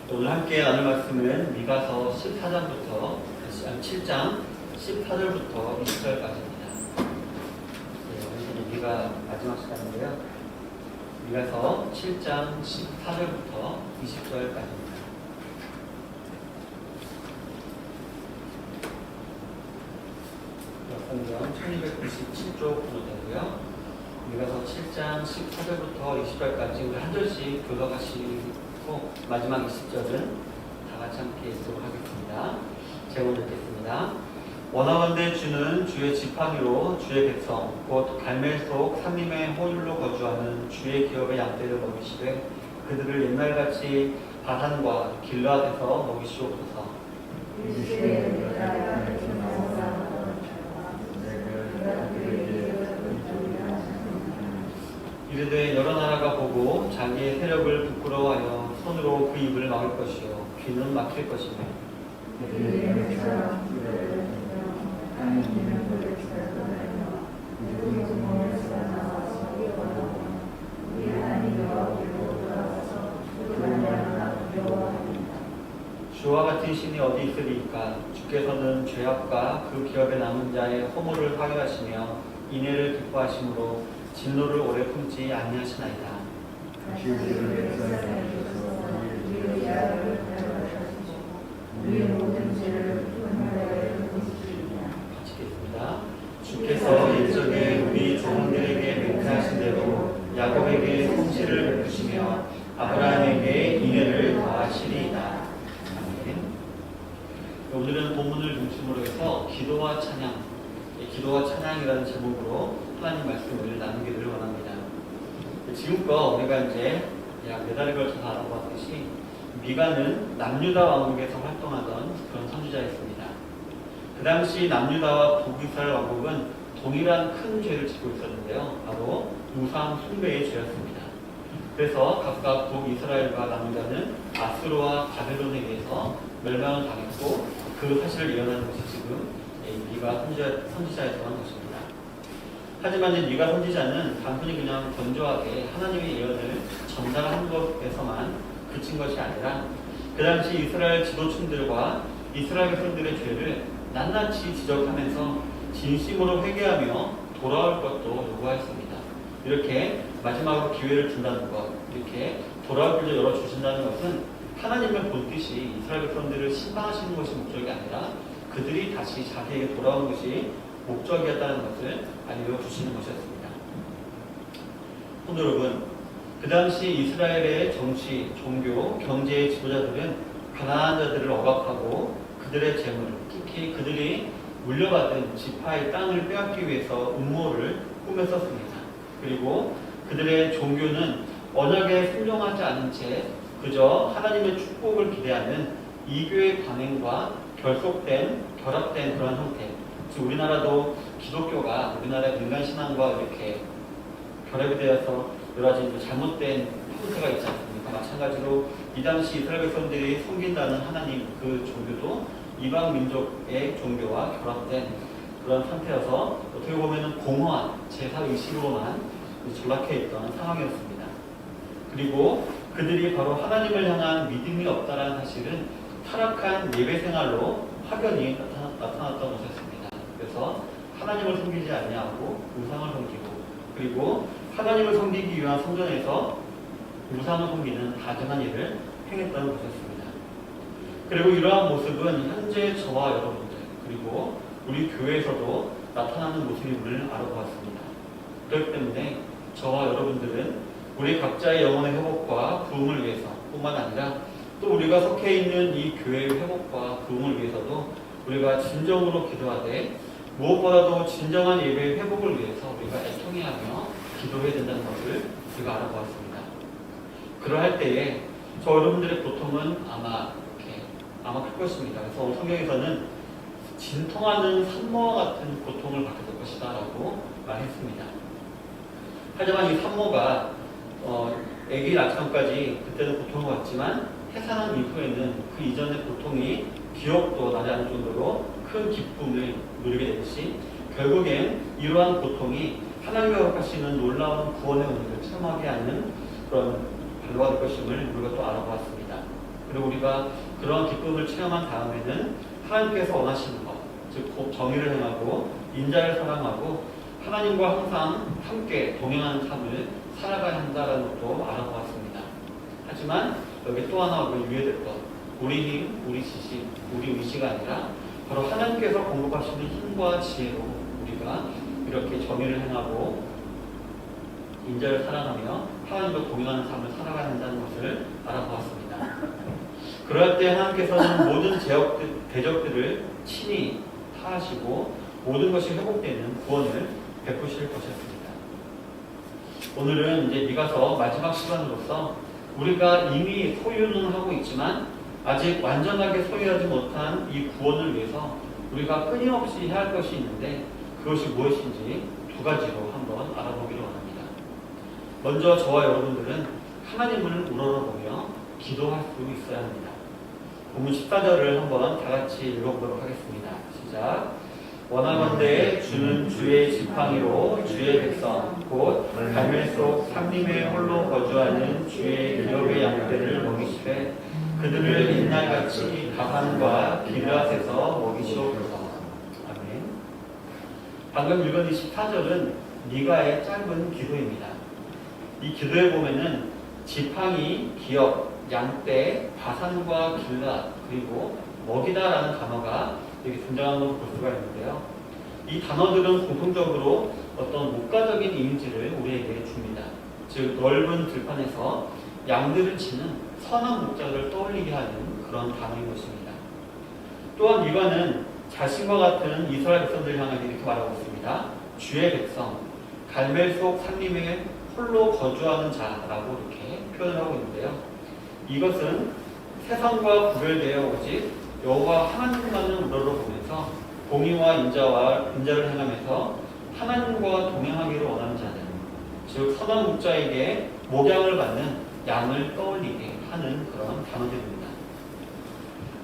오늘 함께 나눌 말씀은 미가서 7장 18절부터 20절까지입니다. 오늘은 미가 마지막 시간인데요. 미가서 7장 14절부터 20절까지입니다. 성경 1297쪽 번호되고요. 미가서 7장 14절부터 20절까지 우리 한 절씩 교독하시고 마지막 20절은 다 같이 함께 읽도록 하겠습니다. 제가 읽겠습니다. 원하건대 주는 주의 지팡이로 주의 백성 곧 갈멜 속 산림의 호율로 거주하는 주의 기업의 양떼를 먹이시되 그들을 옛날같이 바산과 길르앗에서 먹이시옵소서. 이르되 여러 나라가 보고 자기의 세력을 부끄러워하여 손으로 그 입을 막을 것이요 귀는 막힐 것이며 주와 같은 신이 어디 있으리이까. 주께서는 죄악과 그 기업에 남은 자의 허물을 화해하시며 인애를 기뻐하심으로 진노를 오래 품지 아니하시나이다. 같이 읽겠습니다. 주께서 일전에 우리 조상들에게 맹세하신 대로 야곱에게 성실을 베푸시며 아브라함에게 인애를 더하시리이다. 오늘은 본문을 중심으로 해서 기도와 찬양이라는 제목으로 하나님 말씀을 나누기를 원합니다. 지금껏 우리가 이제 약 4달에 걸쳐서 알아봤듯이 미가는 남유다 왕국에서 활동하던 그런 선지자였습니다. 그 당시 남유다와 북이스라엘 왕국은 동일한 큰 죄를 짓고 있었는데요. 바로 우상 숭배의 죄였습니다. 그래서 각각 북이스라엘과 남유다는 아수르와 바벨론에 의해서 멸망을 당했고 그 사실을 예언하는 것이 지금 미가 선지자였던 것입니다. 하지만 이 미가 선지자는 단순히 그냥 건조하게 하나님의 예언을 전달하는 것에서만 그친 것이 아니라 그 당시 이스라엘 지도층들과 이스라엘 백성들의 죄를 낱낱이 지적하면서 진심으로 회개하며 돌아올 것도 요구하였습니다. 이렇게 마지막으로 기회를 준다는 것, 이렇게 돌아올 길을 열어주신다는 것은 하나님의 본뜻이 이스라엘 백성들을 심판하시는 것이 목적이 아니라 그들이 다시 자기에게 돌아오는 것이 목적이었다는 것을 알려주시는 것이었습니다. 성도 여러분, 그 당시 이스라엘의 정치, 종교, 경제의 지도자들은 가난한 자들을 억압하고 그들의 재물, 특히 그들이 물려받은 지파의 땅을 빼앗기 위해서 음모를 꾸몄었습니다. 그리고 그들의 종교는 언약에 순종하지 않은 채 그저 하나님의 축복을 기대하는 이교의 관행과 결합된 그런 형태. 즉 우리나라도 기독교가 우리나라의 민간신앙과 이렇게 결합이 되어서 여러 가지 잘못된 형태가 있지 않습니까? 마찬가지로 이 당시 이스라엘 백성들이 섬긴다는 하나님 그 종교도 이방 민족의 종교와 결합된 그런 상태여서 어떻게 보면 공허한 제사의식으로만 전락해 있던 상황이었습니다. 그리고 그들이 바로 하나님을 향한 믿음이 없다는 사실은 타락한 예배 생활로 확연히 나타났던 것이었습니다. 그래서 하나님을 섬기지 아니하고 우상을 섬기고 그리고 하나님을 섬기기 위한 성전에서 우상을 섬기는 가증한 일을 행했던 것이었습니다. 그리고 이러한 모습은 현재 저와 여러분들 그리고 우리 교회에서도 나타나는 모습임을 알아보았습니다. 그렇기 때문에 저와 여러분들은 우리 각자의 영혼의 회복과 부흥을 위해서 뿐만 아니라 또 우리가 속해 있는 이 교회의 회복과 부흥을 위해서도 우리가 진정으로 기도하되 무엇보다도 진정한 예배의 회복을 위해서 우리가 애통해하며 기도해야 된다는 것을 우리가 알아보았습니다. 그러할 때에 저 여러분들의 고통은 아마 클 것입니다. 그래서 성경에서는 진통하는 산모와 같은 고통을 받게 될 것이다 라고 말했습니다. 하지만 이 산모가 아기 낳기 전까지 그때는 고통을 받지만 해산한 이후에는 그 이전의 고통이 기억도 나지 않을 정도로 큰 기쁨을 누리게 되듯이 결국엔 이러한 고통이 하나님과 약속하시는 놀라운 구원의 은혜를 체험하게 하는 그런 발로가 될 것임을 우리가 또 알아보았습니다. 그리고 우리가 그런 기쁨을 체험한 다음에는 하나님께서 원하시는 것, 즉 정의를 행하고 인자를 사랑하고 하나님과 항상 함께 동행하는 삶을 살아가야 한다는 것도 알아보았습니다. 하지만 여기 또 하나 우리가 유의될 것, 우리 힘, 우리 지식, 우리 의지가 아니라 바로 하나님께서 공급하시는 힘과 지혜로 우리가 이렇게 정의를 행하고 인자를 사랑하며 하나님과 동행하는 삶을 살아가야 한다는 것을 알아보았습니다. 그럴 때 하나님께서는 모든 대적들을 친히 타하시고 모든 것이 회복되는 구원을 베푸실 것이었습니다. 오늘은 이제 미가서 마지막 시간으로서 우리가 이미 소유는 하고 있지만 아직 완전하게 소유하지 못한 이 구원을 위해서 우리가 끊임없이 해야 할 것이 있는데 그것이 무엇인지 두 가지로 한번 알아보기로 합니다. 먼저 저와 여러분들은 하나님을 우러러보며 기도할 수 있어야 합니다. 본문 14절을 한번 다 같이 읽어보도록 하겠습니다. 시작. 원하건대 주는 주의 지팡이로 주의 백성 곧 갈멜 속 삼림에 홀로 거주하는 주의 기업의 양떼를 먹이시되 그들을 옛날같이 가산과 길앗에서 먹이시옵소서. 아멘. 방금 읽은 24절은 미가의 짧은 기도입니다. 이 기도에 보면은 지팡이, 기업, 양떼, 바산과 길앗 그리고 먹이다라는 단어가 여기 등장하는 것을 볼 수가 있는데요. 이 단어들은 공통적으로 어떤 목가적인 이미지를 우리에게 줍니다. 즉 넓은 들판에서 양들을 치는 선한 목자를 떠올리게 하는 그런 단어인 것입니다. 또한 미가는 자신과 같은 이스라엘 백성들을 향해 이렇게 말하고 있습니다. 주의 백성, 갈멜 속 산림에 홀로 거주하는 자라고 이렇게 표현을 하고 있는데요. 이것은 세상과 구별되어 오직 여호와 하나님만을 우러러보면서 공의와 인자를 행하면서 하나님과 동행하기를 원하는 자들, 즉 선한 목자에게 목양을 받는 양을 떠올리게 하는 그런 단어들입니다.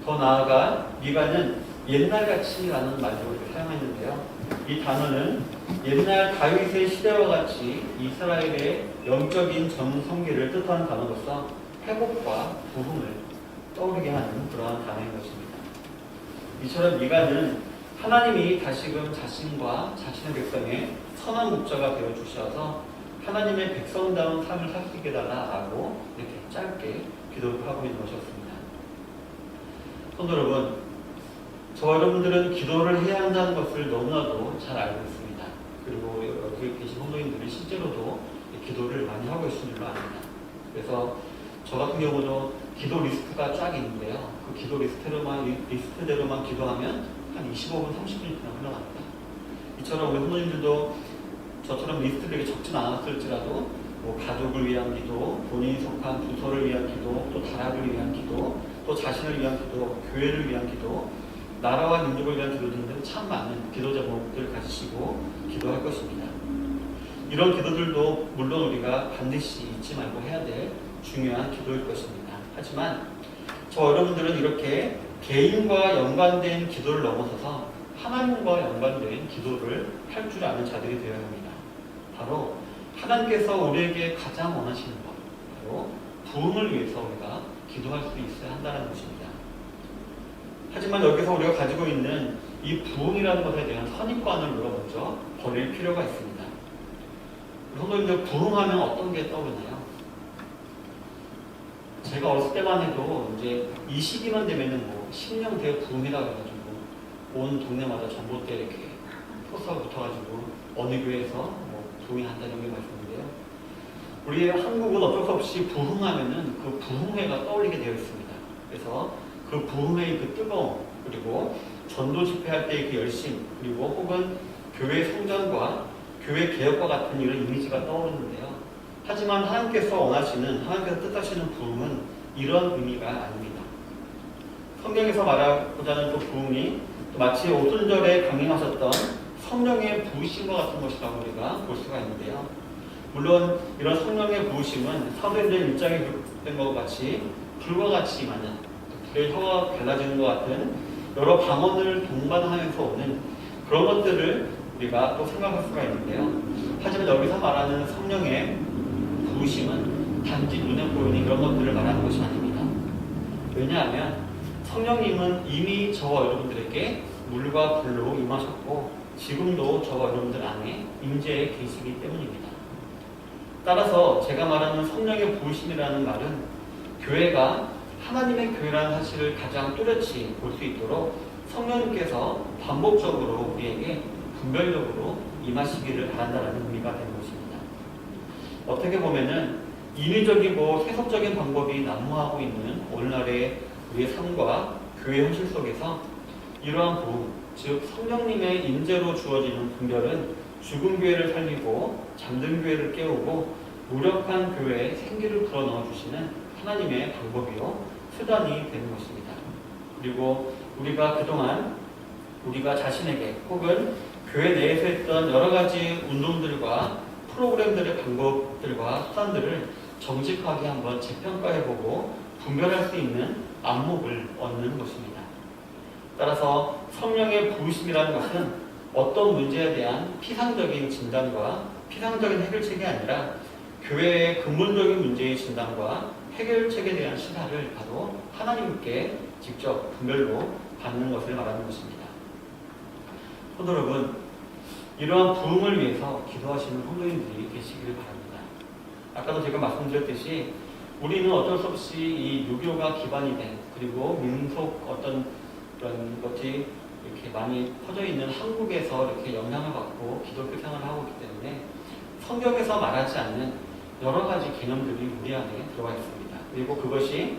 더 나아가 미가는 옛날같이라는 말로 사용했는데요. 이 단어는 옛날 다윗의 시대와 같이 이스라엘의 영적인 전성기를 뜻하는 단어로서 회복과 부흥을 떠오르게 하는 그러한 단어인 것입니다. 이처럼 미가는 하나님이 다시금 자신과 자신의 백성의 선한 목자가 되어 주셔서 하나님의 백성다운 삶을 살 수 있게 달라고 이렇게 짧게 기도를 하고 있는 것이었습니다. 성도 여러분, 저 여러분들은 기도를 해야 한다는 것을 너무나도 잘 알고 있습니다. 그리고 여기 계신 성도님들이 실제로도 기도를 많이 하고 계신 줄로 압니다. 그래서 저 같은 경우도 기도 리스트가 쫙 있는데요. 그 기도 리스트대로만 기도하면 한 25분, 30분이 그냥 흘러갑니다. 이처럼 우리 성도님들도 저처럼 리스트를 이렇게 적진 않았을지라도 뭐 가족을 위한 기도, 본인이 속한 부서를 위한 기도, 또 다락을 위한 기도, 또 자신을 위한 기도, 교회를 위한 기도, 나라와 민족을 위한 기도 등등 참 많은 기도 제목들을 가지시고 기도할 것입니다. 이런 기도들도 물론 우리가 반드시 잊지 말고 해야 될 중요한 기도일 것입니다. 하지만 저 여러분들은 이렇게 개인과 연관된 기도를 넘어서서 하나님과 연관된 기도를 할 줄 아는 자들이 되어야 합니다. 바로 하나님께서 우리에게 가장 원하시는 것, 바로 부흥을 위해서 우리가 기도할 수 있어야 한다는 것입니다. 하지만 여기서 우리가 가지고 있는 이 부흥이라는 것에 대한 선입관을 우리가 먼저 버릴 필요가 있습니다. 성도님들, 부흥하면 어떤 게 떠오르나요? 제가 어렸을 때만 해도 이제 이 시기만 되면은 뭐 신령대회 부흥이라고 해가지고 온 동네마다 전봇대 이렇게 포스가 붙어가지고 어느 교회에서 뭐 부흥이 한다는 게 말씀인데요. 우리 한국은 어쩔 수 없이 부흥하면은 그 부흥회가 떠올리게 되어 있습니다. 그래서 그 부흥회의 그 뜨거움, 그리고 전도 집회할 때의 그 열심, 그리고 혹은 교회 성장과 교회 개혁과 같은 이런 이미지가 떠오르는데요. 하지만 하나님께서 뜻하시는 부흥은 이런 의미가 아닙니다. 성경에서 말하고자 하는 그 부흥이 마치 오순절에 강림하셨던 성령의 부으심과 같은 것이라고 우리가 볼 수가 있는데요. 물론 이런 성령의 부으심은 사도행전 1장에 기록된 것과 같이 불과 같이 임하는, 불의 혀가 갈라지는 것 같은 여러 방언을 동반하면서 오는 그런 것들을 우리가 또 생각할 수가 있는데요. 하지만 여기서 말하는 성령의 부으심은 단지 눈에 보이는 이런 것들을 말하는 것이 아닙니다. 왜냐하면 성령님은 이미 저와 여러분들에게 물과 불로 임하셨고 지금도 저와 여러분들 안에 임재해 계시기 때문입니다. 따라서 제가 말하는 성령의 부으심이라는 말은 교회가 하나님의 교회라는 사실을 가장 뚜렷이 볼 수 있도록 성령님께서 반복적으로 우리에게 분별적으로 임하시기를 바란다는 의미가 되는 것입니다. 어떻게 보면은 인위적이고 세속적인 방법이 난무하고 있는 오늘날의 우리의 삶과 교회 현실 속에서 이러한 부흥, 즉 성령님의 임재로 주어지는 분별은 죽은 교회를 살리고 잠든 교회를 깨우고 무력한 교회에 생기를 불어넣어 주시는 하나님의 방법이요 수단이 되는 것입니다. 그리고 우리가 그동안 우리가 자신에게 혹은 교회 내에서 했던 여러 가지 운동들과 프로그램들의 방법들과 수단들을 정직하게 한번 재평가해보고 분별할 수 있는 안목을 얻는 것입니다. 따라서 성령의 부으심이라는 것은 어떤 문제에 대한 피상적인 진단과 피상적인 해결책이 아니라 교회의 근본적인 문제의 진단과 해결책에 대한 시사를 바로 하나님께 직접 분별로 받는 것을 말하는 것입니다. 성도 여러분, 이러한 부흥을 위해서 기도하시는 성도님들이 계시기를 바랍니다. 아까도 제가 말씀드렸듯이 우리는 어쩔 수 없이 이 유교가 기반이 된 그리고 민속 어떤 그런 것이 이렇게 많이 퍼져 있는 한국에서 이렇게 영향을 받고 기독교 생활을 하고 있기 때문에 성경에서 말하지 않는 여러 가지 개념들이 우리 안에 들어가 있습니다. 그리고 그것이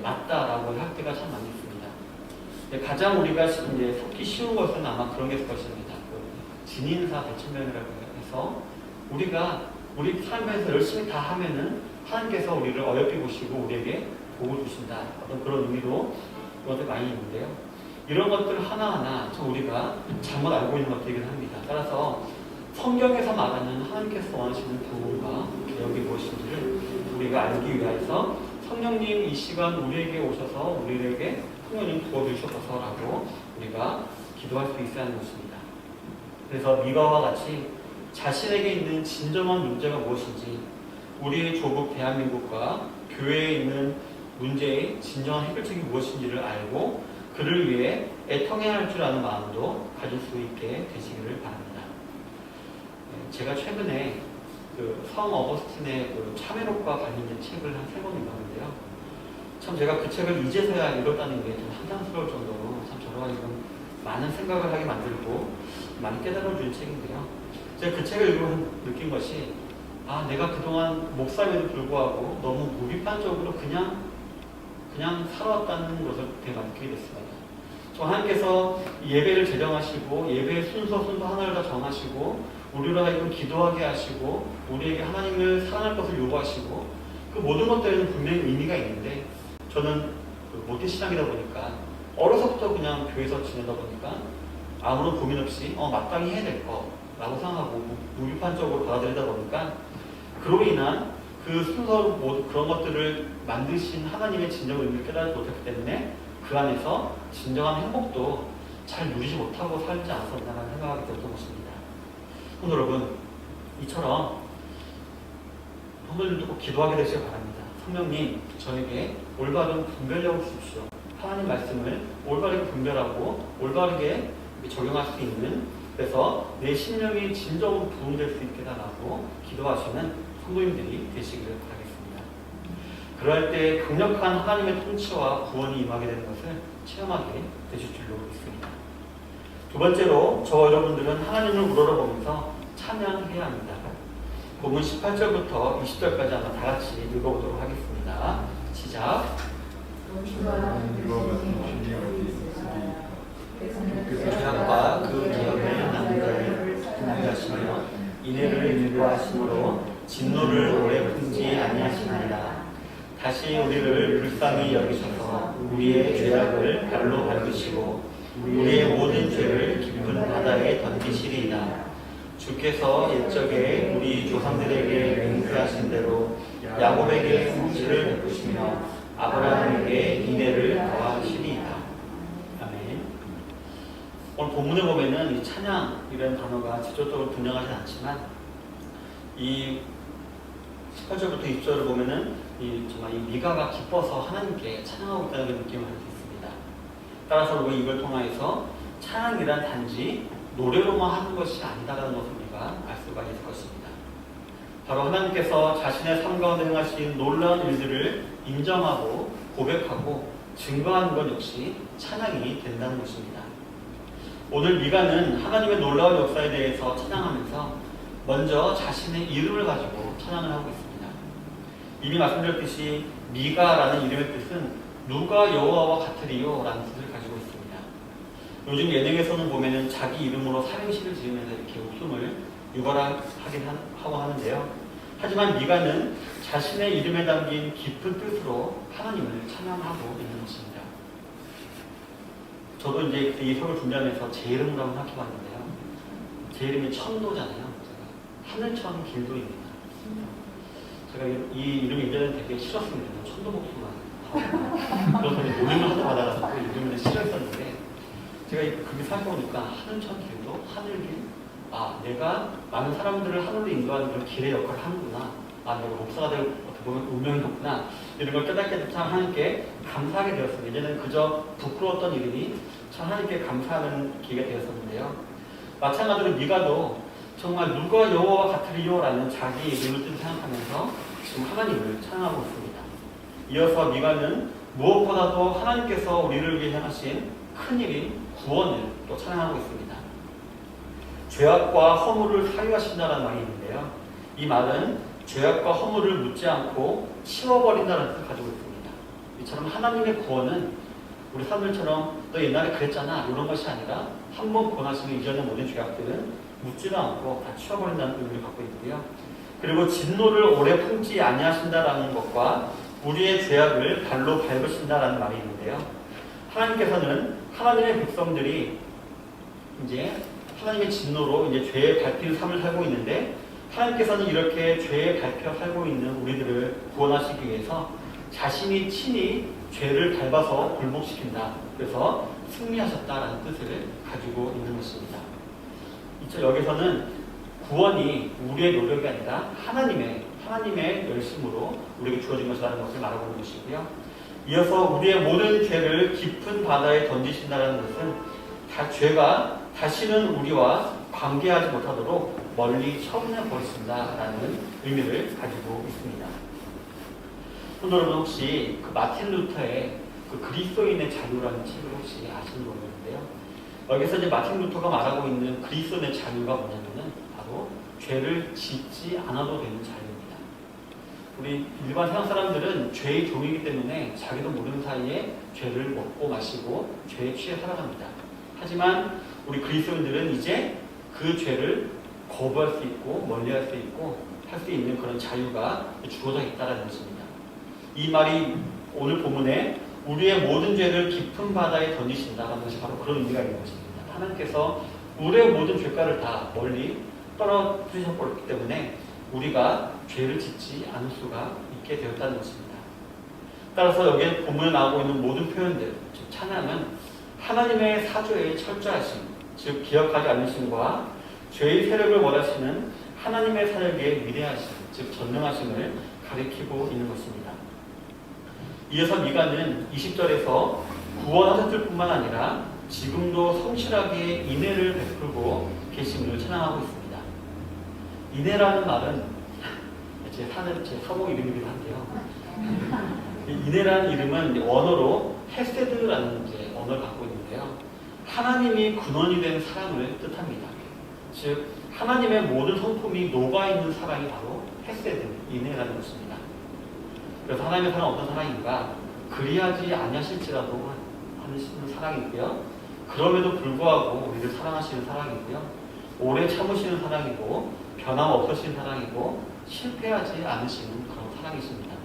맞다라고 할 때가 참 많이 있습니다. 가장 우리가 이제 속기 쉬운 것은 아마 그런 게 있을 것입니다. 진인사 대천명이라고 해서 우리가 우리 삶에서 열심히 다 하면은 하나님께서 우리를 어여삐 보시고 우리에게 복을 주신다. 어떤 그런 의미로 그것들 많이 있는데요. 이런 것들 하나하나 참 우리가 잘못 알고 있는 것들이긴 합니다. 따라서 성경에서 말하는 하나님께서 원하시는 부흥과 개혁이 무엇인지를 우리가 알기 위해서 성령님 이 시간 우리에게 오셔서 우리에게 성령님 부어주셔서라고 우리가 기도할 수 있어야 하는 것입니다. 그래서 미가와 같이 자신에게 있는 진정한 문제가 무엇인지 우리의 조국 대한민국과 교회에 있는 문제의 진정한 해결책이 무엇인지를 알고 그를 위해 애통해야 할 줄 아는 마음도 가질 수 있게 되시기를 바랍니다. 제가 최근에 성 어거스틴의 참회록과 관련된 책을 한 3권 읽었는데요. 참 제가 그 책을 이제서야 읽었다는 게 좀 한탄스러울 정도로 참 저로 하여금 많은 생각을 하게 만들고 많이 깨달아준 책인데요. 제가 그 책을 읽으면서 느낀 것이 내가 그동안 목사임에도 불구하고 너무 무비판적으로 그냥 살아왔다는 것을 되게 많이 느끼게 됐습니다. 하나님께서 예배를 제정하시고 예배의 순서 하나를 다 정하시고 우리로 하여금 기도하게 하시고 우리에게 하나님을 사랑할 것을 요구하시고 그 모든 것들에는 분명히 의미가 있는데 저는 모태 신앙이다 보니까 어려서부터 그냥 교회에서 지내다 보니까 아무런 고민 없이 마땅히 해야 될 거라고 생각하고 무비판적으로 받아들이다 보니까 그로 인한 그 순서로 그런 것들을 만드신 하나님의 진정한 의미를 깨닫지 못했기 때문에 그 안에서 진정한 행복도 잘 누리지 못하고 살지 않았었나라는 생각이 들었던 것입니다. 여러분, 이처럼 성도님도 꼭 기도하게 되시길 바랍니다. 성령님, 저에게 올바른 분별력을 주십시오. 하나님 말씀을 올바르게 분별하고 올바르게 적용할 수 있는, 그래서 내 심령이 진정으로 부흥될 수 있게 달라고 기도하시는 성도님들이 되시기를 바라겠습니다. 그럴 때 강력한 하나님의 통치와 구원이 임하게 되는 것을 체험하게 되실 줄로 믿습니다. 두 번째로 저와 여러분들은 하나님을 우러러보면서 찬양해야 합니다. 본문 18절부터 20절까지 한번 다 같이 읽어보도록 하겠습니다. 시작. 죄악과 그 기업을 남들을 분하시며 이내를 인도하심으로 진노를 오래 품지 아니하시나이다. 다시 우리를 불쌍히 여기셔서 우리의 죄악을 발로 밟으시고 우리의 모든 죄를 깊은 바다에 던지시리이다. 주께서 옛적에 우리 조상들에게 맹세하신 대로 야곱에게 성실을 베푸시며 아브라함에게 인애를 더하시리이다. 아멘. 오늘 본문에 보면은 이 찬양이라는 단어가 직접적으로 등장하진 않지만 이 18절부터 20절을 보면은 정말 이 미가가 기뻐서 하나님께 찬양하고 있다는 그런 느낌을 할 수 있습니다. 따라서 우리가 이걸 통해서 찬양이란 단지 노래로만 하는 것이 아니다라는 것을 우리가 알 수가 있을 것입니다. 바로 하나님께서 자신의 삶 가운데 행하신 놀라운 일들을 인정하고 고백하고 증거하는 것 역시 찬양이 된다는 것입니다. 오늘 미가는 하나님의 놀라운 역사에 대해서 찬양하면서 먼저 자신의 이름을 가지고 찬양을 하고 있습니다. 이미 말씀드렸듯이 미가라는 이름의 뜻은 누가 여호와와 같으리요 라는 뜻을 가지고 있습니다. 요즘 예능에서는 보면은 자기 이름으로 삼행시를 지으면서 이렇게 웃음을 유발하긴 하고 하는데요. 하지만 미가는 자신의 이름에 담긴 깊은 뜻으로 하나님을 찬양하고 있는 것입니다. 저도 이제 이 설을 준비하면서 제 이름을 한번 생각해봤는데요. 제 이름이 천도잖아요. 하늘천 길도입니다. 제가 이 이름이 이제는 되게 싫었습니다. 천도 목소리만 하고 그래서 놀림을 하도 받아가지고 이름을 싫어했었는데 제가 그렇게 생각해보니까 하늘천 길도, 하늘길, 내가 많은 사람들을 하늘로 인도하는 그런 길의 역할을 하는구나. 내가 목사가 될 어떻게 보면 운명이었구나. 이런 걸 깨닫게 참 하나님께 감사하게 되었습니다. 이제는 그저 부끄러웠던 이름이 참 하나님께 감사하는 기회가 되었었는데요. 마찬가지로 미가도 정말 누가 여호와와 같으리요 라는 자기 이름을 뜻 생각하면서 지금 하나님을 찬양하고 있습니다. 이어서 미가는 무엇보다도 하나님께서 우리를 위해 행하신 큰일인 구원을 또 찬양하고 있습니다. 죄악과 허물을 사유하신다는 말이 있는데요. 이 말은 죄악과 허물을 묻지 않고 치워버린다는 뜻을 가지고 있습니다. 이처럼 하나님의 구원은 우리 사람들처럼 너 옛날에 그랬잖아 이런 것이 아니라 한 번 구원하시면 이전의 모든 죄악들은 묻지도 않고 다 치워버린다는 의미를 갖고 있고요. 그리고 진노를 오래 품지 아니하신다라는 것과 우리의 죄악을 발로 밟으신다라는 말이 있는데요. 하나님께서는 하나님의 백성들이 이제 하나님의 진노로 이제 죄의 밟힌 삶을 살고 있는데 하나님께서는 이렇게 죄에 밟혀 살고 있는 우리들을 구원하시기 위해서 자신이 친히 죄를 밟아서 굴복시킨다. 그래서 승리하셨다라는 뜻을 가지고 있는 것입니다. 여기서는 구원이 우리의 노력이 아니라 하나님의 열심으로 우리에게 주어진 것이라는 것을 말하고 있는 것이고요. 이어서 우리의 모든 죄를 깊은 바다에 던지신다는 것은 죄가 다시는 우리와 관계하지 못하도록 멀리 처분해 버리신다라는 의미를 가지고 있습니다. 여러분 혹시 마틴 루터의 그리스도인의 자유라는 책을 혹시 아시는 분 있는데요? 여기서 이제 마틴 루터가 말하고 있는 그리스도인의 자유가 뭐냐면은 바로 죄를 짓지 않아도 되는 자유입니다. 우리 일반 세상 사람들은 죄의 종이기 때문에 자기도 모르는 사이에 죄를 먹고 마시고 죄에 취해 살아갑니다. 하지만 우리 그리스도인들은 이제 그 죄를 거부할 수 있고 멀리할 수 있고 할 수 있는 그런 자유가 주어져 있다는 것입니다. 이 말이 오늘 본문에 우리의 모든 죄를 깊은 바다에 던지신다는 것이 바로 그런 의미가 있는 것입니다. 하나님께서 우리의 모든 죄가를 다 멀리 떨어뜨리셨기 때문에 우리가 죄를 짓지 않을 수가 있게 되었다는 것입니다. 따라서 여기에 본문에 나오고 있는 모든 표현들, 즉 찬양은 하나님의 사조의 철저하심, 즉 기억하지 않으심과 죄의 세력을 원하시는 하나님의 사역의 위대하심, 즉 전능하심을 가리키고 있는 것입니다. 이어서 미가는 20절에서 구원하셨을 뿐만 아니라 지금도 성실하게 인애를 베풀고 계심을 찬양하고 있습니다. 인애라는 말은 제 사복 이름이기도 한데요. 인애라는 이름은 원어로 헤세드라는 언어를 갖고 있는데요. 하나님이 근원이 된 사랑을 뜻합니다. 즉 하나님의 모든 성품이 녹아있는 사랑이 바로 헤세드, 인애라는 것입니다. 그래서 하나님의 사랑은 어떤 사랑인가? 그리하지 아니하실지라도 하시는 사랑이고요. 그럼에도 불구하고 우리를 사랑하시는 사랑이고요. 오래 참으시는 사랑이고 변함없으신 사랑이고 실패하지 않으시는 그런 사랑이십니다.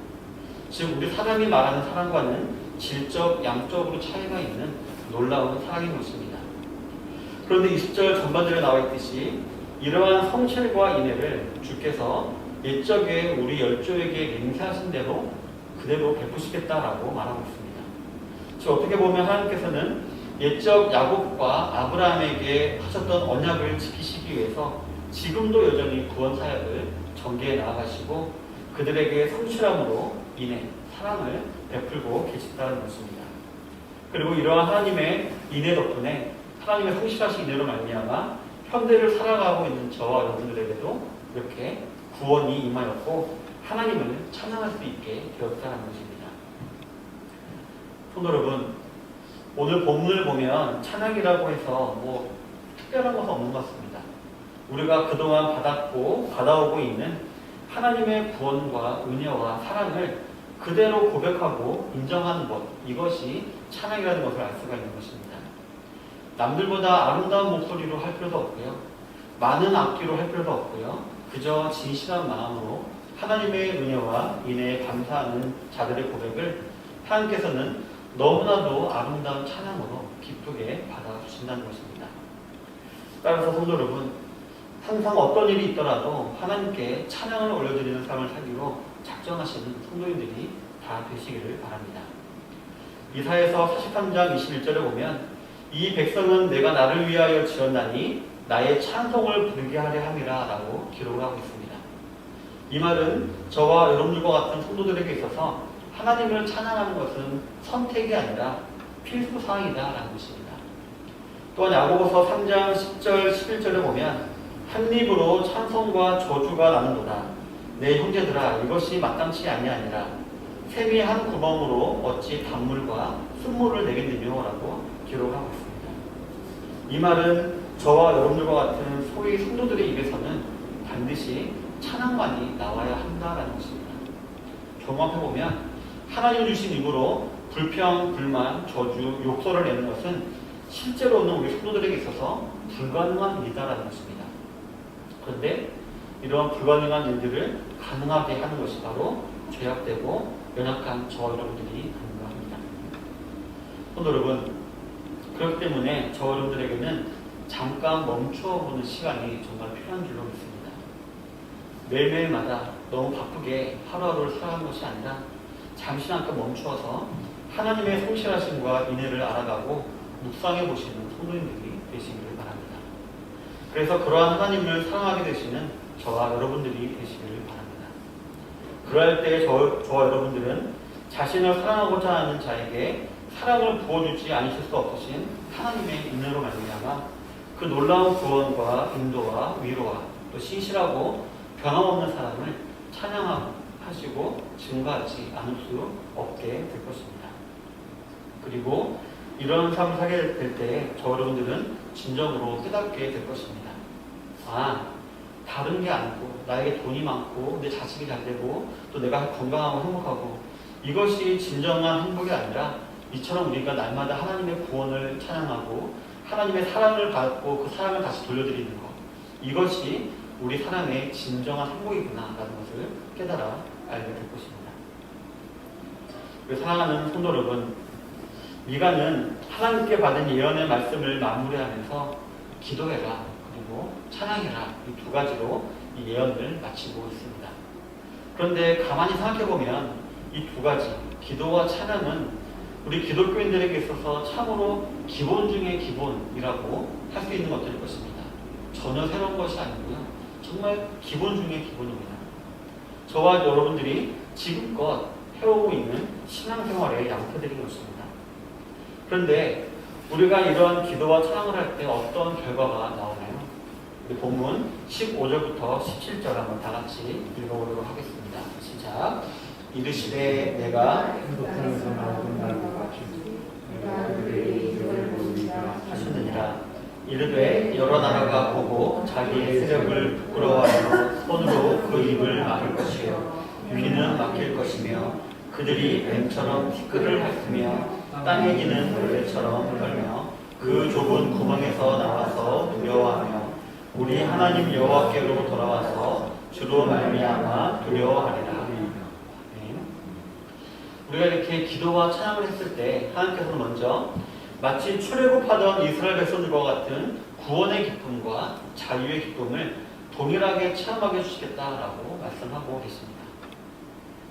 즉 우리 사람이 말하는 사랑과는 질적, 양적으로 차이가 있는 놀라운 사랑인 것입니다. 그런데 20절 전반절에 나와 있듯이 이러한 성실과 인애를 주께서 옛적에 우리 열조에게 맹세하신 대로 그대로 베푸시겠다라고 말하고 있습니다. 즉 어떻게 보면 하나님께서는 옛적 야곱과 아브라함에게 하셨던 언약을 지키시기 위해서 지금도 여전히 구원 사역을 전개해 나아가시고 그들에게 성실함으로 인애, 사랑을 베풀고 계신다는 것입니다. 그리고 이러한 하나님의 인애 덕분에 하나님의 성실하신 인애로 말미암아 현대를 살아가고 있는 저와 여러분들에게도 이렇게 구원이 임하였고 하나님을 찬양할 수 있게 되었다는 것입니다. 성도 여러분, 오늘 본문을 보면 찬양이라고 해서 특별한 것은 없는 것 같습니다. 우리가 그동안 받아오고 있는 하나님의 구원과 은혜와 사랑을 그대로 고백하고 인정하는 것, 이것이 찬양이라는 것을 알 수가 있는 것입니다. 남들보다 아름다운 목소리로 할 필요도 없고요. 많은 악기로 할 필요도 없고요. 그저 진실한 마음으로 하나님의 은혜와 인애에 감사하는 자들의 고백을 하나님께서는 너무나도 아름다운 찬양으로 기쁘게 받아주신다는 것입니다. 따라서 성도 여러분, 항상 어떤 일이 있더라도 하나님께 찬양을 올려드리는 삶을 살기로 작정하시는 성도님들이 다 되시기를 바랍니다. 이사야서 43장 21절에 보면 이 백성은 내가 나를 위하여 지었나니 나의 찬송을 부르게 하려 함이라 라고 기록을 하고 있습니다. 이 말은 저와 여러분들과 같은 성도들에게 있어서 하나님을 찬양하는 것은 선택이 아니라 필수 사항이다 라는 것입니다. 또한 야고보서 3장 10절 11절에 보면 한 입으로 찬송과 저주가 나는도다. 내 형제들아 이것이 마땅치 아니하니라. 샘이 한 구멍으로 어찌 단물과 쓴물을 내겠느냐 라고 기록하고 있습니다. 이 말은 저와 여러분들과 같은 소위 성도들의 입에서는 반드시 찬양만이 나와야 한다라는 것입니다. 경험해보면 하나님 주신 입으로 불평, 불만, 저주, 욕설을 내는 것은 실제로는 우리 성도들에게 있어서 불가능한 일이다라는 것입니다. 그런데 이러한 불가능한 일들을 가능하게 하는 것이 바로 죄악되고 연약한 저와 여러분들이 가능합니다. 성도 여러분, 그렇기 때문에 저와 여러분들에게는 잠깐 멈춰보는 시간이 정말 필요한 줄로 믿습니다. 매일매일마다 너무 바쁘게 하루하루를 살아가는 것이 아니라 잠시 잠깐 멈추어서 하나님의 성실하심과 인애를 알아가고 묵상해 보시는 성도님들이 되시기를 바랍니다. 그래서 그러한 하나님을 사랑하게 되시는 저와 여러분들이 되시기를 바랍니다. 그럴 때 저와 여러분들은 자신을 사랑하고자 하는 자에게 사랑을 부어주지 않으실 수 없으신 하나님의 인애로 말미암아 그 놀라운 구원과 인도와 위로와 또 신실하고 변함없는 사랑을 찬양하시고 증거하지 않을 수 없게 될 것입니다. 그리고 이런 삶을 살게 될 때 저 여러분들은 진정으로 깨닫게 될 것입니다. 다른 게 아니고 나에게 돈이 많고 내 자식이 잘 되고 또 내가 건강하고 행복하고 이것이 진정한 행복이 아니라 이처럼 우리가 날마다 하나님의 구원을 찬양하고 하나님의 사랑을 받고 그 사랑을 다시 돌려드리는 것, 이것이 우리 사람의 진정한 행복이구나 라는 것을 깨달아 알게 될 것입니다. 우리 사랑하는 성도 여러분, 미가는 하나님께 받은 예언의 말씀을 마무리하면서 기도해라 그리고 찬양해라 이 두 가지로 이 예언을 마치고 있습니다. 그런데 가만히 생각해보면 이 두 가지, 기도와 찬양은 우리 기독교인들에게 있어서 참으로 기본 중의 기본이라고 할 수 있는 것들일 것입니다. 전혀 새로운 것이 아니고요. 정말 기본 중의 기본입니다. 저와 여러분들이 지금껏 해오고 있는 신앙생활의 양태들인 것입니다. 그런데 우리가 이러한 기도와 찬양을 할 때 어떤 결과가 나오나요? 우리 본문 15절부터 17절 한번 다 같이 읽어보도록 하겠습니다. 시작. 이르시되 내가 행복하면서 나오던 날과 같이 내가 그들의 이름을 모르리라 하셨느니라. 이르되 여러 나라가 보고 자기의 세력을 부끄러워하여 손으로 그 입을 막을 것이요 귀는 막힐 것이며 그들이 뱀처럼 티끌을 핥으며 땅에 기는 벌레처럼 떨며 그 좁은 구멍에서 나와서 두려워하며 우리 하나님 여호와께로 돌아와서 주로 말미암아 두려워하리라. 우리가 이렇게 기도와 찬양을 했을 때 하나님께서는 먼저 마치 출애굽하던 이스라엘 백성들과 같은 구원의 기쁨과 자유의 기쁨을 동일하게 체험하게 해주시겠다라고 말씀하고 계십니다.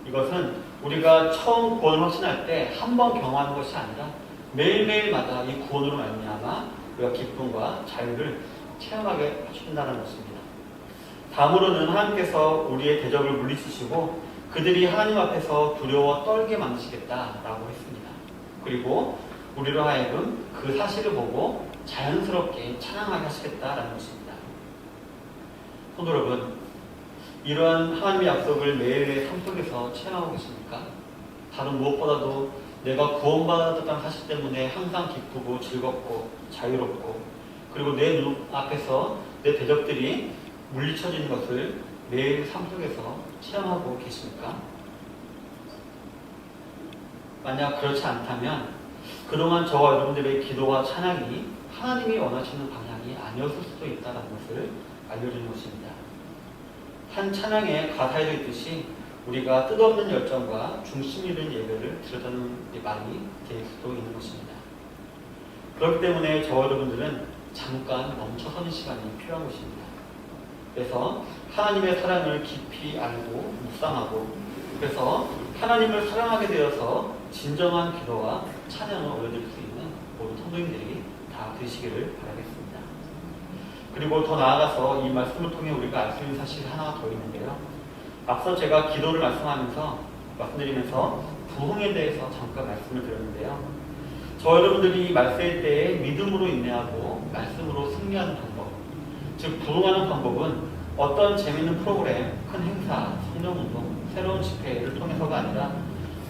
이것은 우리가 처음 구원을 확신할 때 한 번 경험하는 것이 아니라 매일매일마다 이 구원으로 말미암아 우리가 기쁨과 자유를 체험하게 해주신다는 것입니다. 다음으로는 하나님께서 우리의 대적을 물리치시고 그들이 하나님 앞에서 두려워 떨게 만드시겠다라고 했습니다. 그리고 우리로 하여금 그 사실을 보고 자연스럽게 찬양하게 하시겠다라는 것입니다. 성도 여러분, 이러한 하나님의 약속을 매일의 삶 속에서 체험하고 계십니까? 다른 무엇보다도 내가 구원받았다는 사실 때문에 항상 기쁘고 즐겁고 자유롭고, 그리고 내 눈 앞에서 내 대적들이 물리쳐지는 것을 매일 삶 속에서 체험하고 계십니까? 만약 그렇지 않다면 그동안 저와 여러분들의 기도와 찬양이 하나님이 원하시는 방향이 아니었을 수도 있다는 것을 알려주는 것입니다. 한 찬양의 가사에도 있듯이 우리가 뜻없는 열정과 중심 있는 예배를 드렸다는 말이 될 수도 있는 것입니다. 그렇기 때문에 저와 여러분들은 잠깐 멈춰서는 시간이 필요한 것입니다. 그래서 하나님의 사랑을 깊이 알고 묵상하고, 그래서 하나님을 사랑하게 되어서 진정한 기도와 찬양을 올려드릴 수 있는 모든 성도님들이 다 되시기를 바라겠습니다. 그리고 더 나아가서 이 말씀을 통해 우리가 알 수 있는 사실이 하나 더 있는데요. 앞서 제가 기도를 말씀드리면서 부흥에 대해서 잠깐 말씀을 드렸는데요. 저 여러분들이 말세일 때에 믿음으로 인내하고 말씀으로 승리하는 방법, 즉 부흥하는 방법은 어떤 재미있는 프로그램, 큰 행사, 성령운동, 새로운 집회를 통해서가 아니라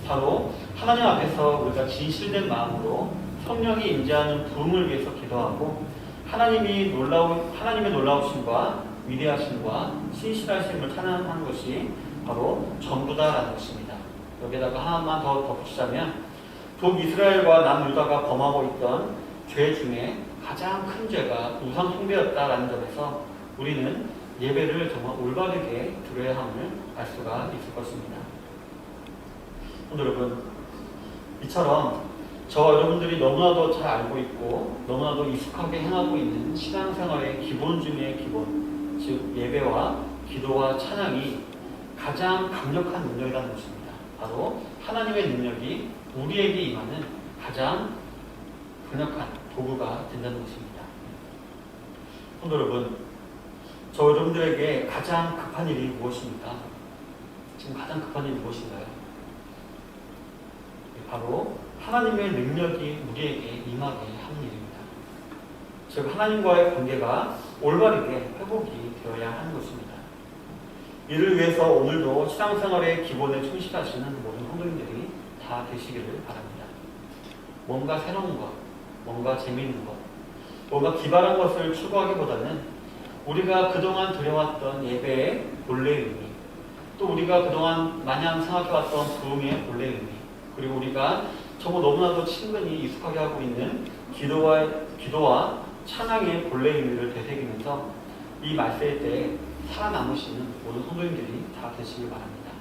바로 하나님 앞에서 우리가 진실된 마음으로 성령이 임재하는 부흥을 위해서 기도하고 하나님의 놀라우심과 위대하심과 신실하심을 찬양하는 것이 바로 전부다라는 것입니다. 여기다가 하나만 더 덧붙이자면 북이스라엘과 남유다가 범하고 있던 죄 중에 가장 큰 죄가 우상 숭배였다라는 점에서 우리는 예배를 정말 올바르게 드려야 함을 알 수가 있을 것입니다. 여러분, 이처럼 저와 여러분들이 너무나도 잘 알고 있고 너무나도 익숙하게 행하고 있는 신앙생활의 기본 중의 기본, 즉 예배와 기도와 찬양이 가장 강력한 능력이라는 것입니다. 바로 하나님의 능력이 우리에게 임하는 가장 강력한 도구가 된다는 것입니다. 성도 여러분, 저 여러분들에게 가장 급한 일이 무엇입니까? 지금 가장 급한 일이 무엇인가요? 바로 하나님의 능력이 우리에게 임하게 하는 일입니다. 즉 하나님과의 관계가 올바르게 회복이 되어야 하는 것입니다. 이를 위해서 오늘도 신앙생활의 기본에 충실하시는 모든 성도님들이 다 되시기를 바랍니다. 뭔가 새로운 것, 뭔가 재미있는 것, 뭔가 기발한 것을 추구하기보다는 우리가 그동안 드려왔던 예배의 본래 의미, 또 우리가 그동안 마냥 생각해왔던 부흥의 본래 의미, 그리고 우리가 정말 너무나도 친근히 익숙하게 하고 있는 기도와 찬양의 본래 의미를 되새기면서 이 말세일 때 살아남으시는 모든 성도님들이 다 되시길 바랍니다.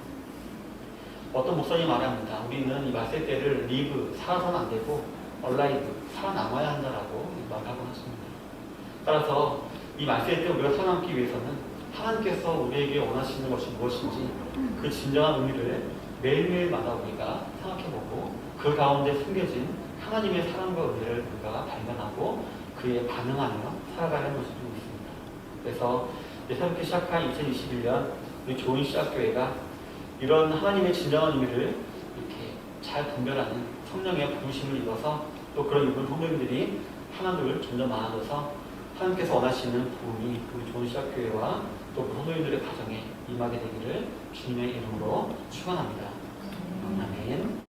어떤 목사님이 말합니다. 우리는 이 말세일 때를 리브, 살아서는 안 되고 얼라이브, 살아남아야 한다라고 말하곤 하십니다. 따라서 이 말세일 때 우리가 살아남기 위해서는 하나님께서 우리에게 원하시는 것이 무엇인지 그 진정한 의미를 매일매일마다 우리가 생각해보고 그 가운데 숨겨진 하나님의 사랑과 은혜를 우리가 발견하고 그에 반응하며 살아가는 것이 좀 있습니다. 그래서 새롭게 시작한 2021년 우리 좋은 시작교회가 이런 하나님의 진정한 의미를 이렇게 잘 분별하는 성령의 부르심을 입어서 또 그런 이분 성도님들이 하나둘 점점 많아져서 하나님께서 원하시는 부흥이 우리 좋은 시작교회와 또 성도님들의 가정에 임하게 되기를 주님의 이름으로 축원합니다. 아멘.